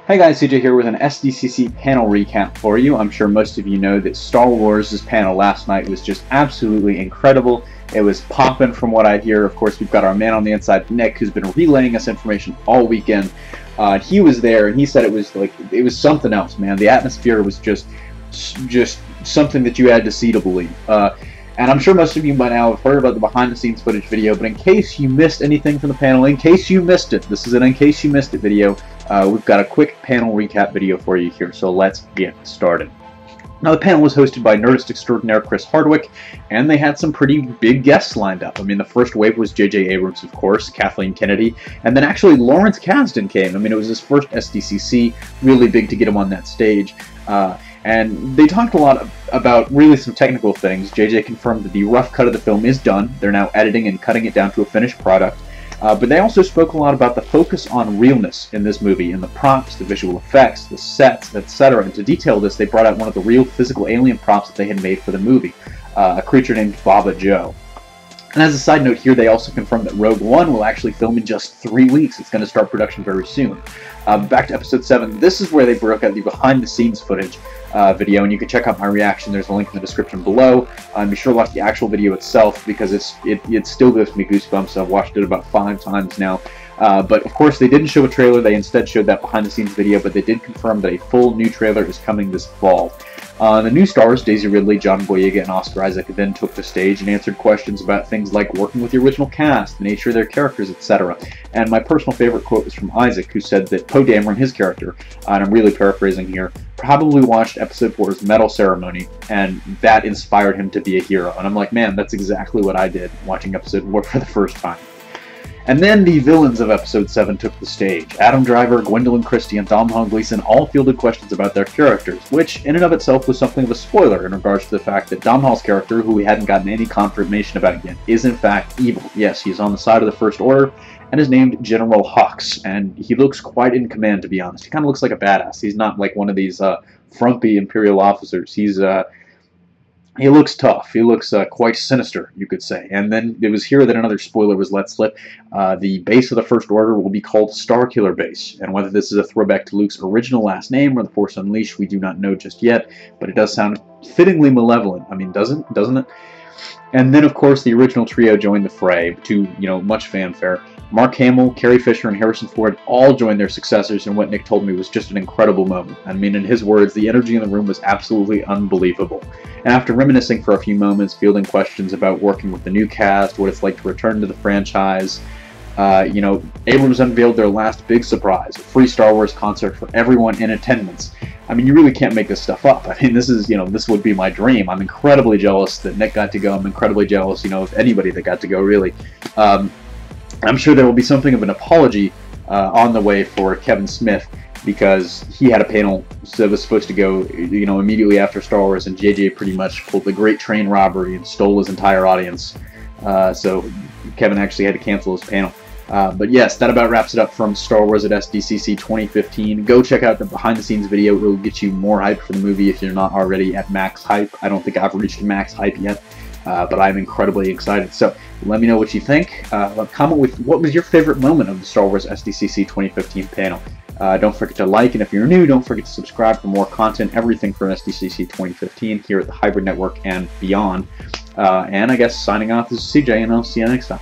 Hey guys, CJ here with an SDCC panel recap for you. I'm sure most of you know that Star Wars' panel last night was just absolutely incredible. It was popping from what I hear. Of course, we've got our man on the inside, Nick, who's been relaying us information all weekend. He was there and he said it was something else, man. The atmosphere was just something that you had to see to believe. And I'm sure most of you by now have heard about the behind-the-scenes footage video, but in case you missed anything from the panel, in case you missed it, this is an in case you missed it video, we've got a quick panel recap video for you here, so let's get started. Now, the panel was hosted by Nerdist extraordinaire Chris Hardwick, and they had some pretty big guests lined up. I mean, the first wave was J.J. Abrams, of course, Kathleen Kennedy, and then actually Lawrence Kasdan came. I mean, it was his first SDCC, really big to get him on that stage. And they talked a lot about really some technical things. JJ confirmed that the rough cut of the film is done. They're now editing and cutting it down to a finished product. But they also spoke a lot about the focus on realness in this movie, in the props, the visual effects, the sets, etc. And to detail this, they brought out one of the real physical alien props that they had made for the movie, a creature named Baba Joe. And as a side note here, they also confirmed that Rogue One will actually film in just 3 weeks. It's going to start production very soon. Back to episode 7, this is where they broke out the behind-the-scenes footage video, and you can check out my reaction. There's a link in the description below. Be sure to watch the actual video itself, because it still gives me goosebumps. I've watched it about 5 times now. But of course, they didn't show a trailer. They instead showed that behind-the-scenes video, but they did confirm that a full new trailer is coming this fall. The new stars, Daisy Ridley, John Boyega, and Oscar Isaac, then took the stage and answered questions about things like working with the original cast, the nature of their characters, etc. And my personal favorite quote was from Isaac, who said that Poe Dameron, his character, and I'm really paraphrasing here, probably watched Episode 4's medal ceremony, and that inspired him to be a hero. And I'm like, man, that's exactly what I did watching Episode 4 for the first time. And then the villains of Episode 7 took the stage. Adam Driver, Gwendolyn Christie, and Domhnall Gleeson all fielded questions about their characters, which in and of itself was something of a spoiler in regards to the fact that Domhnall's character, who we hadn't gotten any confirmation about yet, is in fact evil. Yes, he's on the side of the First Order, and is named General Hux, and he looks quite in command, to be honest. He kind of looks like a badass. He's not like one of these frumpy Imperial officers. He looks tough. He looks quite sinister, you could say. And then it was here that another spoiler was let slip. The base of the First Order will be called Starkiller Base, and whether this is a throwback to Luke's original last name or the Force Unleashed, we do not know just yet, but it does sound fittingly malevolent. I mean, doesn't it? And then, of course, the original trio joined the fray to, much fanfare. Mark Hamill, Carrie Fisher, and Harrison Ford all joined their successors in what Nick told me was just an incredible moment. I mean, in his words, the energy in the room was absolutely unbelievable. And after reminiscing for a few moments, fielding questions about working with the new cast, what it's like to return to the franchise, Abrams unveiled their last big surprise, a free Star Wars concert for everyone in attendance. I mean, you really can't make this stuff up. I mean, this is, this would be my dream. I'm incredibly jealous that Nick got to go. I'm incredibly jealous, of anybody that got to go, really. I'm sure there will be something of an apology on the way for Kevin Smith, because he had a panel that was supposed to go, immediately after Star Wars, and JJ pretty much pulled the great train robbery and stole his entire audience. So Kevin actually had to cancel his panel. But yes, that about wraps it up from Star Wars at SDCC 2015. Go check out the behind-the-scenes video. It will get you more hype for the movie if you're not already at max hype. I don't think I've reached max hype yet. But I'm incredibly excited. So let me know what you think. Comment with what was your favorite moment of the Star Wars SDCC 2015 panel. Don't forget to like, and if you're new, don't forget to subscribe for more content, everything from SDCC 2015 here at the Hybrid Network and beyond. And I guess signing off, this is CJ, and I'll see you next time.